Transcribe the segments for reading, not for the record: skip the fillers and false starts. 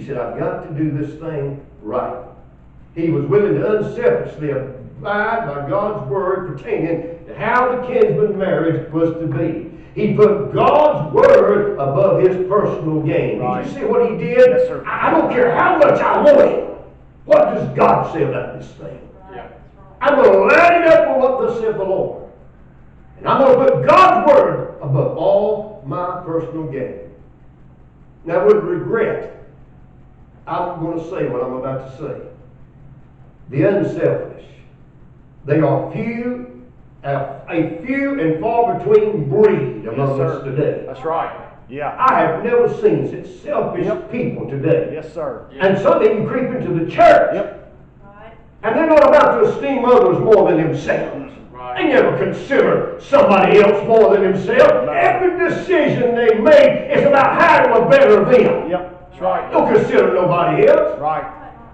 He said, I've got to do this thing right. He was willing to unselfishly abide by God's word pertaining to how the kinsman marriage was to be. He put God's word above his personal gain. Right. Did you see what he did? Yes, sir. I don't care how much I want it. What does God say about this thing? Yeah. I'm going to line it up with what thus saith the Lord. And I'm going to put God's word above all my personal gain. Now, with regret, I'm going to say what I'm about to say. The unselfish, they are a few and far between breed among Yes, us sir. today. That's right. Yeah. I have never seen such selfish Yep. people today. Yes, sir. And some even creep into the church. Yep. And they're not about to esteem others more than themselves. Right. They never consider somebody else more than themselves. Every decision they make is about how to better them. Yep. That's right. Don't consider nobody else. Right.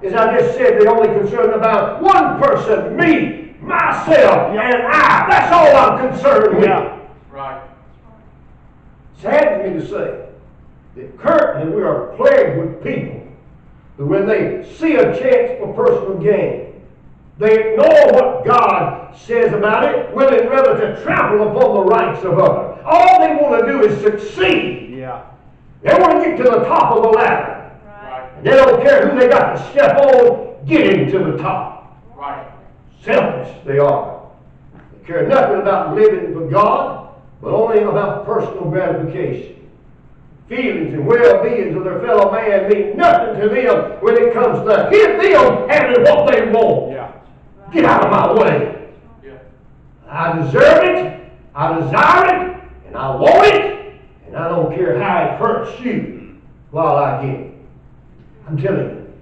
As I just said, they're only concerned about one person, me, myself, Yep. and I. That's all I'm concerned with. Yeah. Right. Sad to me to say that currently we are plagued with people who, when they see a chance for personal gain, they ignore what God says about it, willing rather to trample upon the rights of others. All they want to do is succeed. Yeah. They want to get to the top of the ladder. Right. And they don't care who they got to step on, getting to the top. Right. Selfish they are. They care nothing about living for God, but only about personal gratification. Feelings and well-beings of their fellow man mean nothing to them when it comes to them having what they want. Yeah. Get out of my way. Yeah. I deserve it, I desire it, and I want it, and I don't care how it hurts you while I get it. I'm telling you,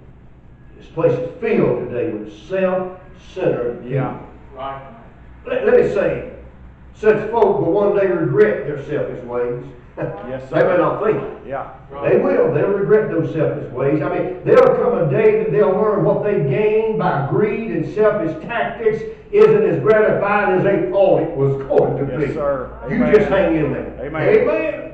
this place is filled today with self-centered people. Yeah. Right. Let me say, such folk will one day regret their selfish ways. Yes, They sir. may not think it. Yeah. They will. They'll regret those selfish ways. I mean, there'll come a day that they'll learn what they gained by greed and selfish tactics isn't as gratifying as they thought it was going to be. Yes, sir. You Amen. just hang in there. Amen. Amen.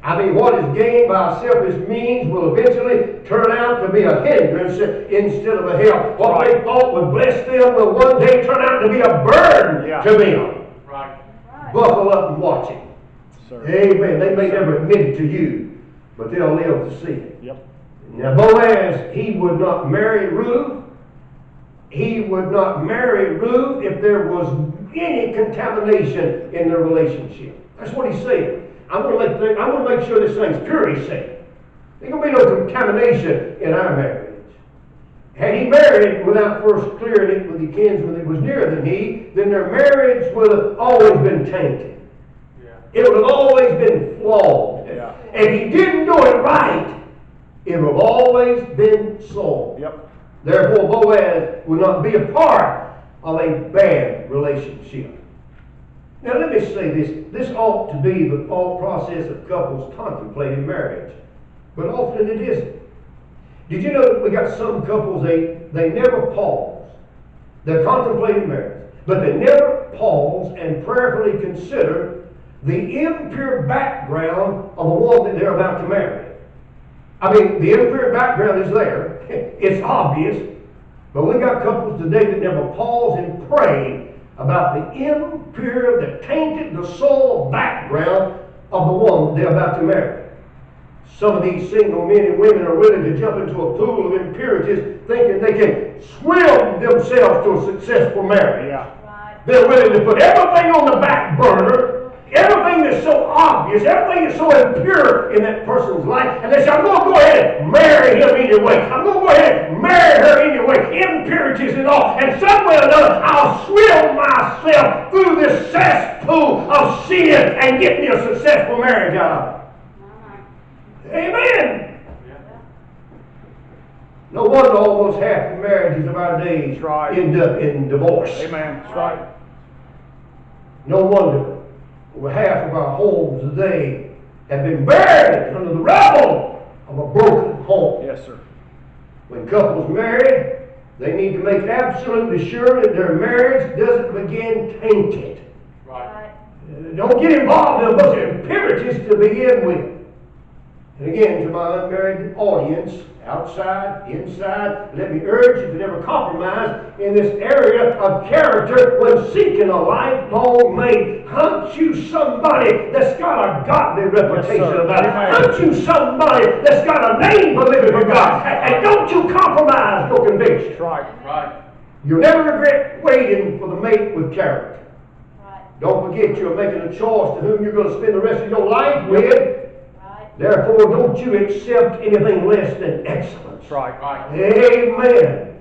I mean, what is gained by selfish means will eventually turn out to be a hindrance instead of a help. What they thought would bless them will one day turn out to be a burden Yeah. to them. Right. Buckle up and watch it. Sir. Amen. They may never admit it to you, but they'll live to see it. Yep. Now, Boaz, he would not marry Ruth. He would not marry Ruth if there was any contamination in their relationship. That's what he said. I'm going to make sure this thing's pure, he said. There's going to be no contamination in our marriage. Had he married without first clearing it with the kinsman that was nearer than he, then their marriage would have always been tainted. Yeah. It would have always been flawed. Yeah. And he didn't do it right, it would have always been soiled. Yep. Therefore, Boaz would not be a part of a bad relationship. Now, let me say this. This ought to be the thought process of couples contemplating marriage. But often it isn't. Did you know that we got some couples, they never pause. They're contemplating marriage, but they never pause and prayerfully consider the impure background of the one that they're about to marry. I mean, the impure background is there. It's obvious. But we got couples today that never pause and pray about the impure, the tainted, the soiled background of the one that they're about to marry. Some of these single men and women are willing to jump into a pool of impurities thinking they can swim themselves to a successful marriage. Yeah. They're willing to put everything on the back burner, everything that's so obvious, everything that's so impure in that person's life, and they say, I'm going to go ahead and marry him anyway. I'm going to go ahead and marry her anyway, impurities and all. And some way or another, I'll swim myself through this cesspool of sin and get me a successful marriage out of it. Amen. Yeah. No wonder almost half the marriages of our days That's right. end up in divorce. Amen. That's right. No wonder over half of our homes today have been buried under the rubble of a broken home. Yes, sir. When couples marry, they need to make absolutely sure that their marriage doesn't begin tainted. Right. Don't get involved in a bunch of impurities to begin with. And again, to my unmarried audience, outside, inside. Let me urge you to never compromise in this area of character when seeking a lifelong mate. Hunt you somebody that's got a godly reputation sir. about it. Amen. Hunt you somebody that's got a name for living for God. And don't you compromise your conviction. That's right. Right. You'll never regret waiting for the mate with character. Don't forget you're making a choice to whom you're going to spend the rest of your life with. Therefore, don't you accept anything less than excellence. That's right. Right. Amen.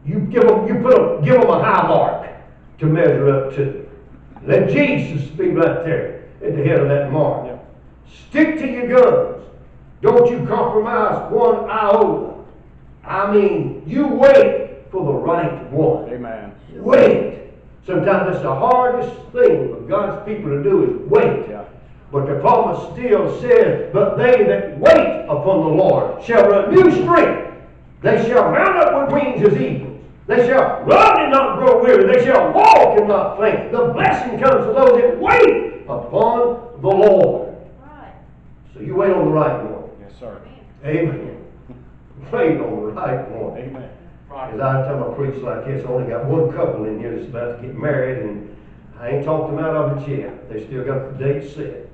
You give them a high mark to measure up to. Let Jesus be right there at the head of that mark. Yeah. Stick to your guns. Don't you compromise one iota. I mean, you wait for the right one. Amen. Wait. Sometimes that's the hardest thing for God's people to do is wait. Yeah. But the promise still says, but they that wait upon the Lord shall renew strength. They shall mount up with wings as eagles. They shall run and not grow weary. They shall walk and not faint. The blessing comes to those that wait upon the Lord. Right. So you wait on the right one. Yes, sir. Amen. Wait on the right one. Amen. Right. As I time I preach like this, I only got one couple in here that's about to get married, and I ain't talked them out of it yet. They still got the date set.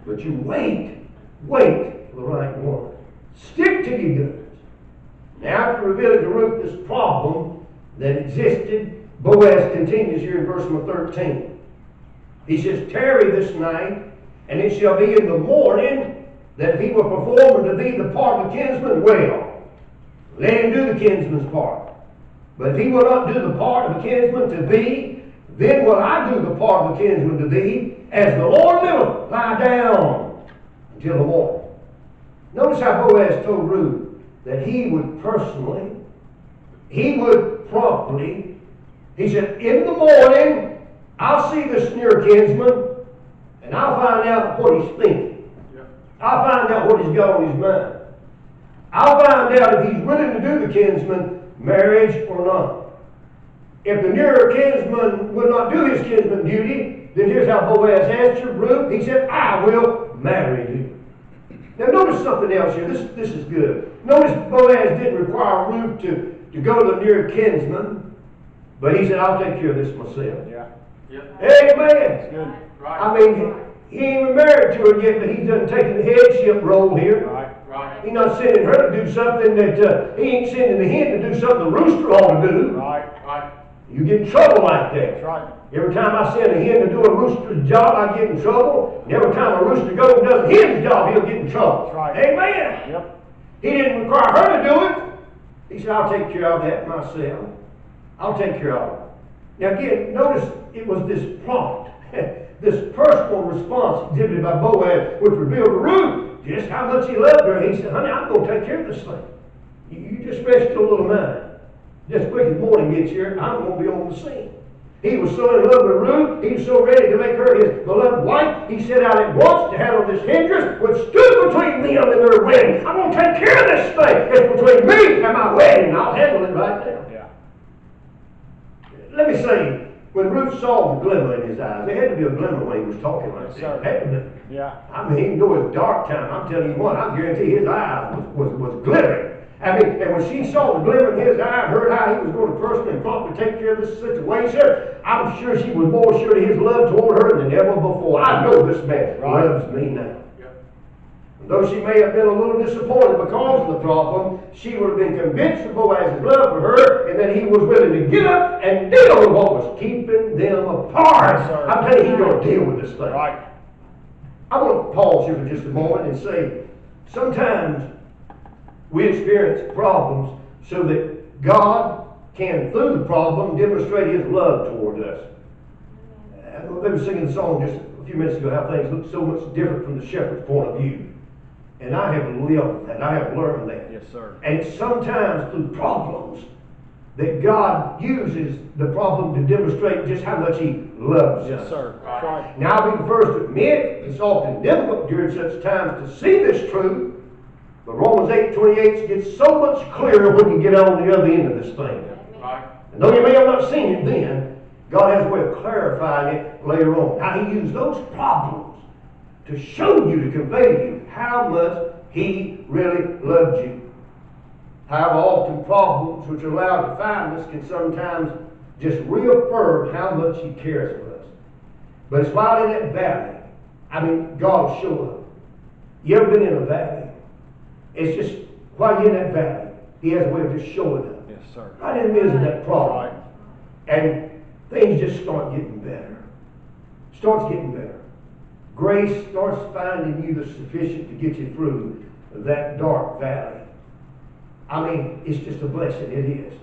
But you wait for the right one. Stick to your guns. Now, after revealing to Ruth this problem that existed, Boaz continues here in verse number 13. He says, tarry this night, and it shall be in the morning that if he will perform unto thee the part of the kinsman, well, let him do the kinsman's part. But if he will not do the part of the kinsman to thee, then will I do the part of the kinsman to thee, as the Lord liveth, lie down until the morning. Notice how Boaz told Ruth that he would personally, he would promptly, he said, in the morning, I'll see this near kinsman, and I'll find out what he's thinking. Yeah. I'll find out what he's got on his mind. I'll find out if he's willing to do the kinsman marriage or not. If the nearer kinsman will not do his kinsman duty, then here's how Boaz answered Ruth. He said, I will marry you. Now notice something else here. This is good. Notice Boaz didn't require Ruth to go to the near kinsman, but he said, I'll take care of this myself. Yeah. Yep. Amen. Good. Right. I mean, he ain't even married to her yet, but he's done taken the headship role here. Right. Right. He's not sending her to do something that he ain't sending the hen to do something the rooster ought to do. Right. Right. You get in trouble like that. That's right. Every time I send a hen to do a rooster's job, I get in trouble. And every time a rooster goes and does a hen's job, he'll get in trouble. That's right. Amen. Yep. He didn't require her to do it. He said, I'll take care of that myself. I'll take care of it. Now again, notice it was this prompt, this personal response exhibited by Boaz, which revealed to Ruth just how much he loved her. He said, honey, I'm going to take care of this thing. You just rest your little mind. Just quick as morning gets here, I'm going to be on the scene. He was so in love with Ruth, he was so ready to make her his beloved wife, he set out at once to handle this hindrance which stood between them and their wedding. I'm going to take care of this thing. It's between me and my wedding. I'll handle it right now. Yeah. Let me say, when Ruth saw the glimmer in his eyes, there had to be a glimmer when he was talking like Yes, that. sir. Had to be. Yeah. I mean, even though it's dark time, I'm telling you what, I guarantee his eyes was glittering. I mean, and when she saw the glimmer in his eye, heard how he was going to personally and promptly take care of this situation, I'm sure she was more sure of his love toward her than ever before. I know this man loves me now. Yep. And though she may have been a little disappointed because of the problem, she would have been convinced of Boaz's love for her and that he was willing to get up and deal with what was keeping them apart. Yes, sir. I'm telling you, he's going to deal with this thing. Right. I want to pause here for just a moment and say, sometimes we experience problems so that God can, through the problem, demonstrate His love toward us. They were singing the song just a few minutes ago, how things look so much different from the shepherd's point of view. And I have lived that. I have learned that. Yes, sir. And it's sometimes through problems that God uses the problem to demonstrate just how much He loves us. Yes, sir. That's right. Now, I'll be the first to admit it's often difficult during such times to see this truth, but Romans 8:28 gets so much clearer when you get on the other end of this thing. Right. And though you may have not seen it then, God has a way of clarifying it later on. Now, He used those problems to show you, to convey to you how much He really loved you. However, often problems which are allowed to find us can sometimes just reaffirm how much He cares for us. But it's while in that valley, God will show up. You ever been in a valley? It's just while you're in that valley, He has a way of just showing up. Yes, sir. Right in the midst of that problem. Right. And things just start getting better. Starts getting better. Grace starts finding you the sufficient to get you through that dark valley. It's just a blessing. It is.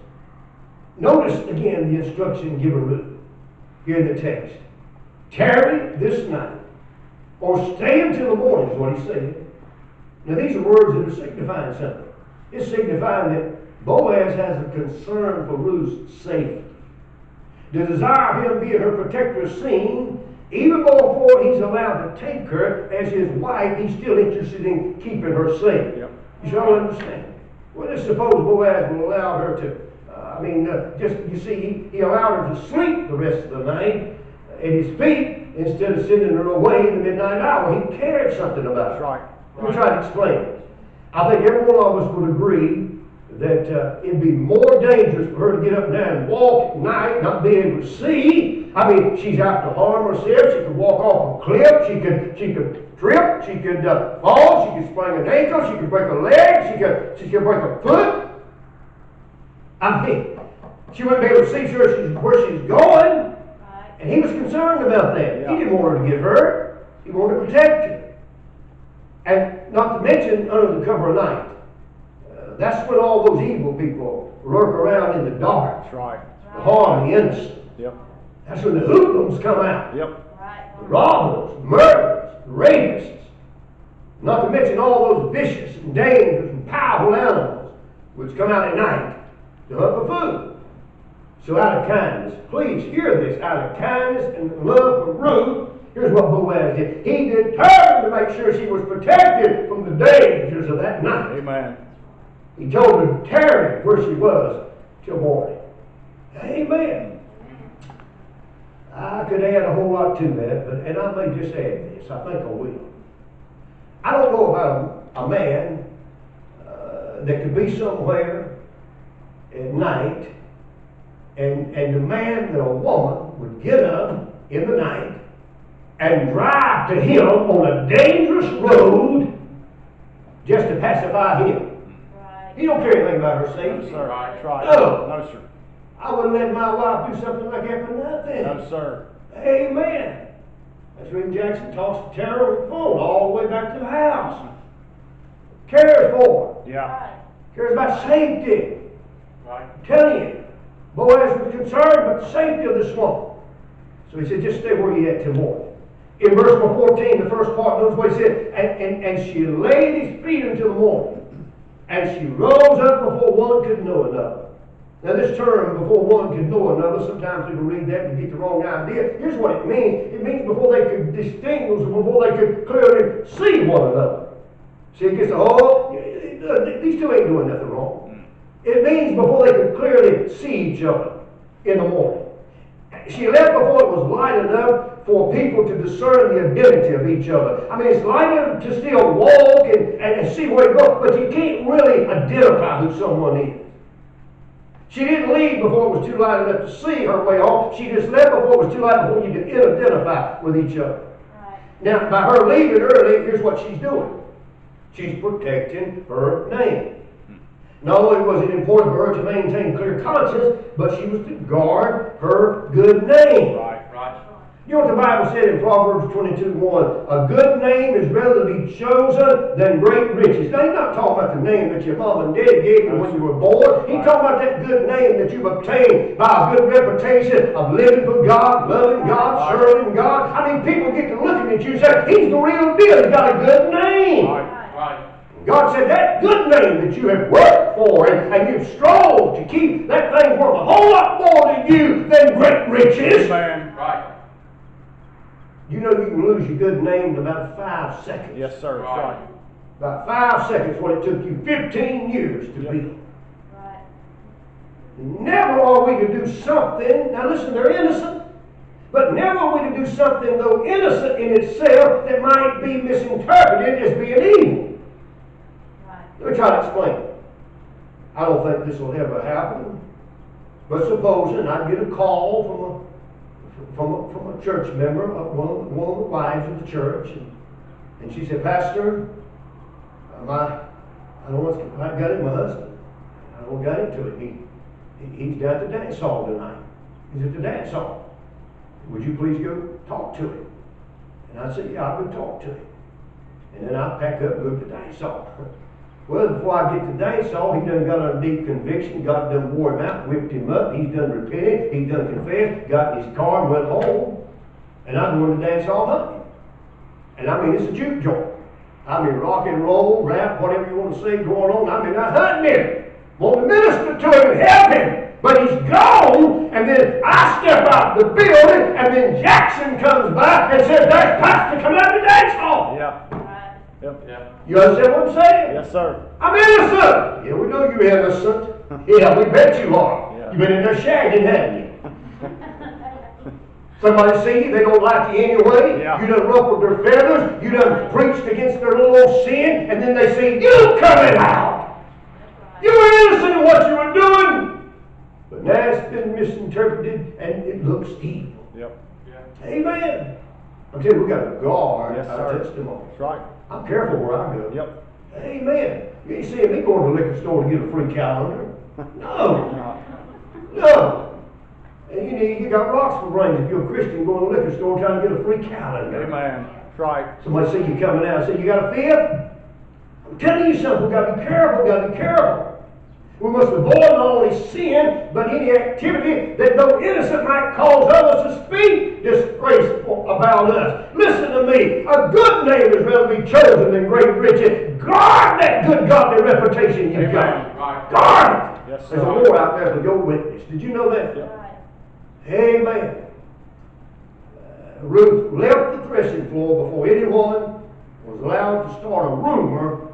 Notice again the instruction given Ruth here in the text. Tarry this night, or stay until the morning, is what he said. Now these are words that are signifying something. It's signifying that Boaz has a concern for Ruth's safety. The desire of him being her protector is seen. Even before he's allowed to take her as his wife, he's still interested in keeping her safe. Yep. You should all understand. Well, let's suppose Boaz will allow her to, he allowed her to sleep the rest of the night at his feet instead of sending her away in the midnight hour. He cared something about That's her. right. Let me try to explain it. I think every one of us would agree that it'd be more dangerous for her to get up there and walk at night, not be able to see. She's out to harm herself. She could walk off a cliff. She could trip. She could fall. She could sprain an ankle. She could break a leg. She could break a foot. She wouldn't be able to see where she's going. And he was concerned about that. Yeah. He didn't want her to get hurt. He wanted to protect her. And not to mention under the cover of night. That's when all those evil people lurk around in the dark. That's right. To harm the innocent. Yep. That's when the hoodlums come out. Yep. The robbers, murderers, rapists. Not to mention all those vicious and dangerous and powerful animals which come out at night to hunt for food. So out of kindness, please hear this, out of kindness and love for Ruth, here's what Boaz did. He determined to make sure she was protected from the dangers of that night. Amen. He told her to tarry where she was till morning. Amen. I could add a whole lot to that, and I may just add this. I think I will. I don't know about a man that could be somewhere at night and demand that a woman would get up in the night and drive to him on a dangerous road just to pacify him. He don't care anything about her safety. No, sir. That's right. No. No, sir. I wouldn't let my wife do something like that for nothing. No, sir. Amen. That's when Jackson tossed the terror on the phone all the way back to the house. Cares for her. Yeah. Cares about safety. Right. I'm telling you, Boaz was concerned about the safety of this woman. So he said, just stay where you at till morning. In verse 14, the first part, notice what he said, and she laid at his feet until the morning. And she rose up before one could know another. Now this term, before one could know another, sometimes people read that and get the wrong idea. Here's what it means. It means before they could distinguish, before they could clearly see one another. See, it gets these two ain't doing nothing wrong. It means before they could clearly see each other in the morning. She left before it was light enough for people to discern the identity of each other. It's light enough to still walk and see where you go, but you can't really identify who someone is. She didn't leave before it was too light enough to see her way home. She just left before it was too light before you could identify with each other. Right. Now, by her leaving early, here's what she's doing. She's protecting her name. Not only was it important for her to maintain clear conscience, but she was to guard her good name. Right. You know what the Bible said in Proverbs 22:1? A good name is rather to be chosen than great riches. Now, he's not talking about the name that your mom and dad gave you when you were born. He's talking about that good name that you've obtained by a good reputation of living for God, loving God, serving God. People get to looking at you and say, he's the real deal. He's got a good name. Right. God said that good name that you have worked for and you've strove to keep, that thing's worth a whole lot more to you than great riches. Amen. Right. You know you can lose your good name in about 5 seconds. Yes, sir. That's right. About 5 seconds, what it took you 15 years to build. Right. Never are we to do something, now listen, they're innocent, but never are we to do something, though innocent in itself, that might be misinterpreted as being evil. Right. Let me try to explain it. I don't think this will ever happen. But supposing I get a call from a church member, one of the wives of the church, and she said, Pastor, I got it, my husband. I don't got into it. He's down at the dance hall tonight. He's at the dance hall. Would you please go talk to him? And I said, yeah, I'll go talk to him. And then I pack up and go to the dance hall. Well, before I get to the dance hall, he done got under deep conviction. God done wore him out, whipped him up. He's done repented. He's done confessed. Got in his car and went home. And I'm going to the dance hall hunting. And I mean, it's a juke joint. I mean, rock and roll, rap, whatever you want to say going on. I mean, I'm hunting him. Want to minister to him and help him. But he's gone, and then I step out the building, and then Jackson comes by and says, there's Pastor coming out of the dance hall. Yeah. Yep. Yeah. You understand what I'm saying? Yes, sir. I'm innocent. Yeah, we know you're innocent. Yeah, we bet you are. Yeah. You've been in there shagging, haven't you? Somebody see you, they don't like you anyway. Yeah. You done ruffled their feathers. You done preached against their little old sin, and then they say, you coming out. You were innocent in what you were doing. But now it's been misinterpreted, and it looks evil. Yep. Amen. I'm telling you, we got to guard Yes, our sir. testimony. That's right. I'm careful where I go. Yep. Amen. You ain't seeing me going to the liquor store to get a free calendar. No. Uh, No. And you got rocks for brains if you're a Christian going to the liquor store trying to get a free calendar. Amen. That's right. Somebody see you coming out and say, you got a fifth? I'm telling you something, we got to be careful, we got to be careful. We must avoid not only sin, but any activity that though innocent might cause others to speak disgraceful about us. Listen to me, a good name is rather be chosen than great riches. Guard that good godly reputation you've got. Right. Guard it. Yes, sir. There's a war out there for your witness. Did you know that? Yep. Amen. Ruth left the threshing floor before anyone was allowed to start a rumor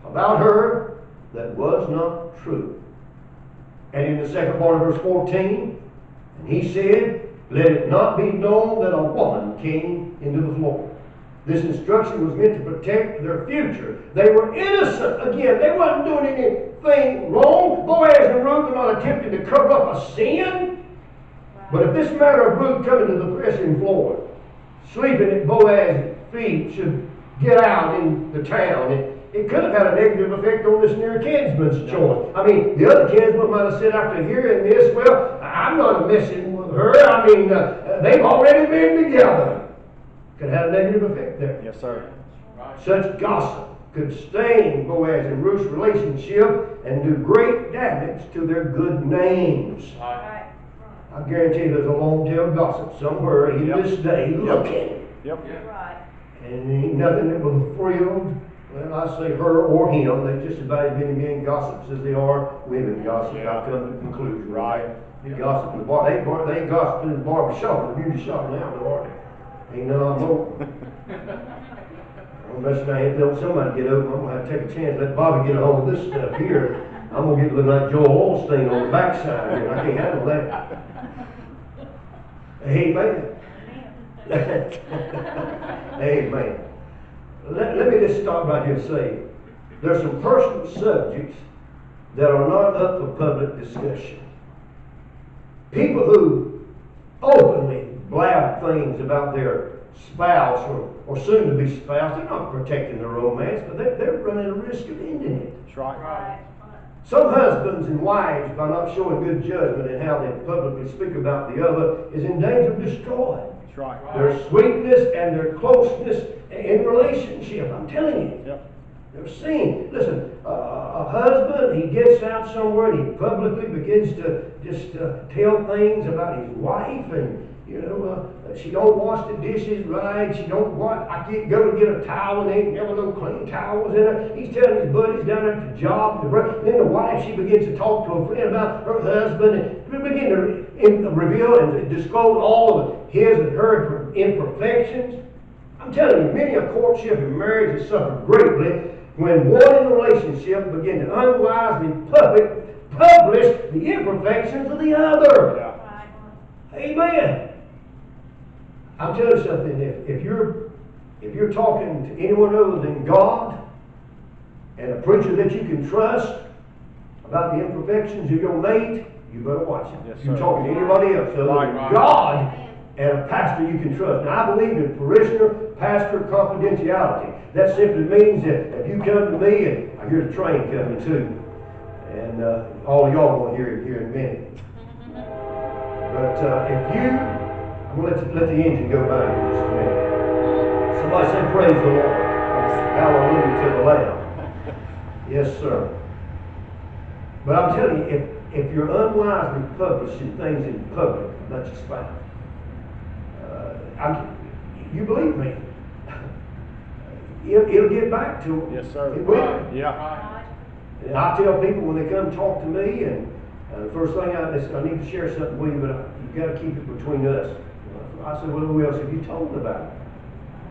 about her that was not true. And in the second part of verse 14, and he said, let it not be known that a woman came into the floor. This instruction was meant to protect their future. They were innocent. Again, they wasn't doing anything wrong. Boaz and Ruth were not attempting to cover up a sin. But if this matter of Ruth coming to the threshing floor, sleeping at Boaz's feet, should get out in the town, it could have had a negative effect on this near kinsman's choice. I mean, the other kinsman might have said after hearing this, well, I'm not messing with her. I mean, they've already been together. Could have a negative effect there. Yes, sir. Such gossip could stain Boaz and Ruth's relationship and do great damage to their good names. I guarantee there's a long-tailed gossip somewhere in Yep. this day looking. Yep. And ain't nothing that will thrill, well, I say her or him. They're just about as many men gossips as they are women gossip. I've come to the conclusion. Right. They gossip in the bar. They ain't gossiping in the barber shop, the beauty shop now, no, are they? Ain't none of them more. Unless I ain't let somebody get over, I'm gonna have to take a chance, let Bobby get a hold of this stuff here. I'm gonna get looking like Joel Osteen on the backside here. I can't handle that. Amen. Amen. Let me just stop right here and say, there's some personal subjects that are not up for public discussion. People who openly blab things about their spouse or soon-to-be spouse, they're not protecting their romance, but they're running a risk of ending it. That's right. Some husbands and wives, by not showing good judgment in how they publicly speak about the other, is in danger of destroying That's right. their sweetness and their closeness in relationship. I'm telling you. Yep. They're seen. Listen, a husband, he gets out somewhere and he publicly begins to just tell things about his wife, and she don't wash the dishes right. She don't wash. I can't go to get a towel and there ain't never no clean towels in her. He's telling his buddies down there at the job. Then the wife, she begins to talk to a friend about her husband, and we begin to reveal and disclose all of his and her imperfections. I'm telling you, many a courtship and marriage has suffered greatly when one in a relationship begin to unwisely publish the imperfections of the other. Yeah. Amen. I'll tell you something. If you're talking to anyone other than God and a preacher that you can trust about the imperfections of your mate, you better watch it. Yes, If you're sir. talking to anybody else other than Right. God and a pastor you can trust. Now, I believe in parishioner-pastor confidentiality. That simply means that if you come to me, and I hear the train coming too, and all of y'all gonna hear it here in a minute. But if you, I'm gonna let the engine go by here just a minute. Somebody say, praise the Lord. Hallelujah to the Lamb. Yes, sir. But I'm telling you, if you're unwisely publishing things in public about your spouse, you believe me, it'll get back to them. Yes, sir. It will. Yeah. Right. And I tell people when they come talk to me, and the first thing I need to share something with you, but you've got to keep it between us. I said, well, who else have you told about it?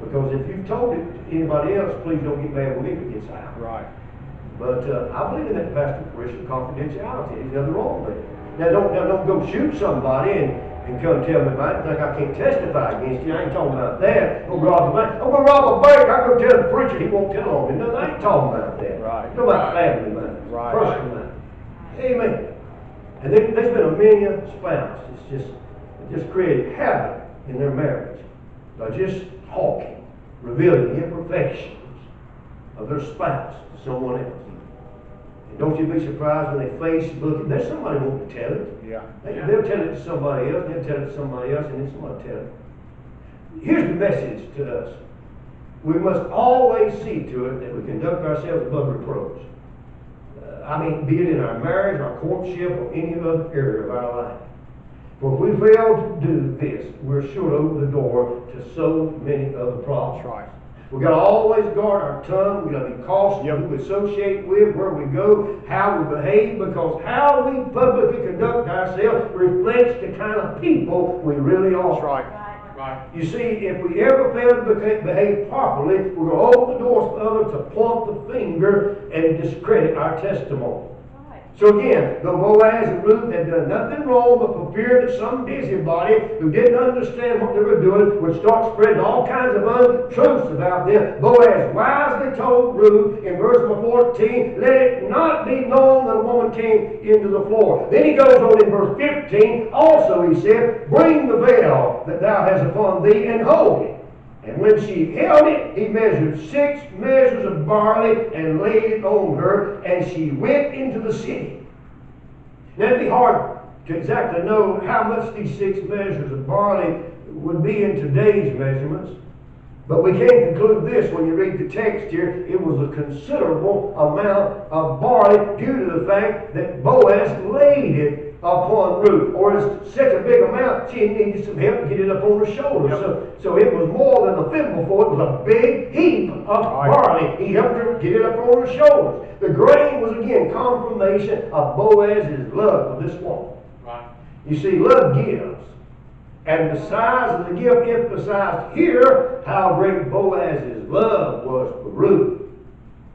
Because if you've told it to anybody else, please don't get mad with me if it gets out. Right. But I believe in that pastor Christian confidentiality. There's nothing wrong with it. Now don't go shoot somebody and come tell me about it. Think I can't testify against you. I ain't talking about that. Go rob a bank. I'm gonna rob a bank. I go tell the preacher, he won't tell on me. No, I ain't talking about that. Right. I'm talking about family matters, Right. personal matters. Amen. And there's been a many spouses just created havoc in their marriage by just talking, revealing the imperfections of their spouse to someone else. And don't you be surprised when they Facebook it. There's somebody who won't tell it. Yeah. They'll tell it to somebody else, they'll tell it to somebody else, and then somebody tell it. Here's the message to us. We must always see to it that we conduct ourselves above reproach. Be it in our marriage, our courtship, or any other area of our life. For if we fail to do this, we're sure to open the door to so many other problems. That's right. We've got to always guard our tongue. We've got to be cautious who we associate with, where we go, how we behave, because how we publicly conduct ourselves reflects the kind of people we really are. That's right. Right. You see, if we ever fail to behave properly, we're going to open the doors for others to point the finger and discredit our testimony. So again, though Boaz and Ruth had done nothing wrong, but for fear that some busybody who didn't understand what they were doing would start spreading all kinds of untruths about them, Boaz wisely told Ruth in verse 14, let it not be known that a woman came into the floor. Then he goes on in verse 15, also he said, bring the veil that thou hast upon thee and hold it. And when she held it, he measured 6 measures of barley and laid it on her, and she went into the city. Now it'd be hard to exactly know how much these 6 measures of barley would be in today's measurements, but we can conclude this when you read the text here. It was a considerable amount of barley due to the fact that Boaz laid it upon Ruth, or it's such a big amount she needed some help to get it up on her shoulders. So it was more than a thimbleful. It was a big heap of barley. He helped her get it up on her shoulders. The grain was again confirmation of Boaz's love for this woman. Right. You see, love gives. And the size of the gift emphasized here how great Boaz's love was for Ruth.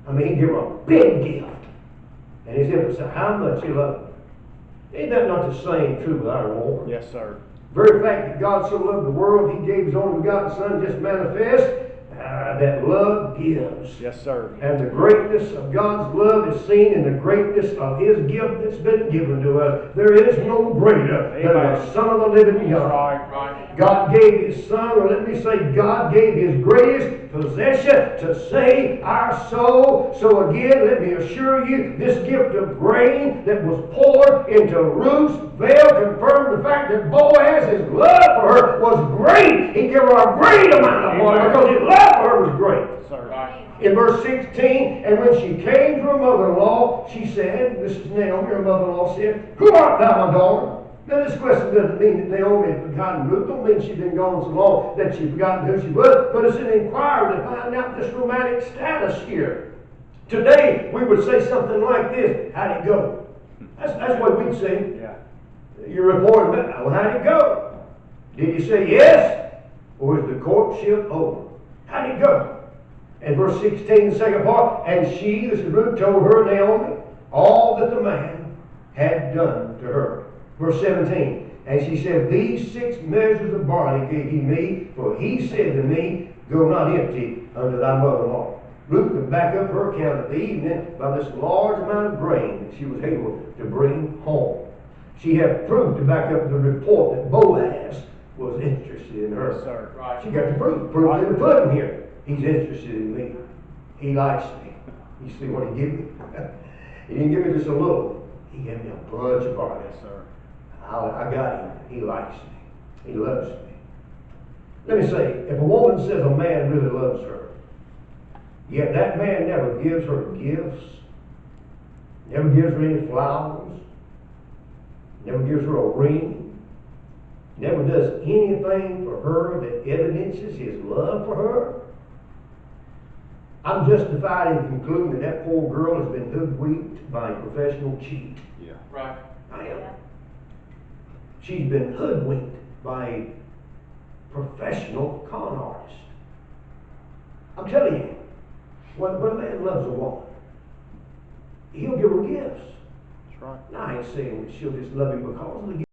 He gave her a big gift. And he's emphasized how much he loved her. Ain't that not the same true with our Lord? Yes, sir. The very fact that God so loved the world, he gave his only begotten Son just manifest that love gives. Yes, sir. And the greatness of God's love is seen in the greatness of his gift that's been given to us. There is no greater than the Son of the living God. Right. God gave his Son, or let me say, God gave his greatest possession to save our soul. So again, let me assure you, this gift of grain that was poured into Ruth's veil confirmed the fact that Boaz's love for her was great. He gave her a great amount of water because his love for her was great. Sir. Right. In verse 16, and when she came to her mother-in-law, she said, this is Naomi, her mother-in-law said, who art thou, my daughter? Now this question doesn't mean that Naomi had forgotten Ruth. Don't mean she'd been gone so long that she'd forgotten who she was. But it's an inquiry to find out this romantic status here. Today, we would say something like this. How'd it go? That's what we'd say. Yeah. You're reporting back. Well, how'd it go? Did you say yes? Or is the courtship over? How'd it go? And verse 16, the second part, and she, this is Ruth, told her, Naomi, all that the man had done to her. Verse 17, and she said, these 6 measures of barley gave he me, for he said to me, go not empty unto thy mother-in-law. Ruth could back up her account of the evening by this large amount of grain that she was able to bring home. She had proof to back up the report that Boaz was interested in her. Yes, sir. Right. She got the proof. Proof in the pudding here. He's interested in me. He likes me. You see what he gave me? He didn't give me just a little. He gave me a bunch of barley. Yes, sir. I got him. He likes me. He loves me. Let me say, if a woman says a man really loves her, yet that man never gives her gifts, never gives her any flowers, never gives her a ring, never does anything for her that evidences his love for her, I'm justified in concluding that that poor girl has been hoodwinked by a professional cheat. Yeah. Right. I am. She's been hoodwinked by a professional con artist. I'm telling you, when a man loves a woman, he'll give her gifts. That's right. Now, I ain't saying that she'll just love him because of the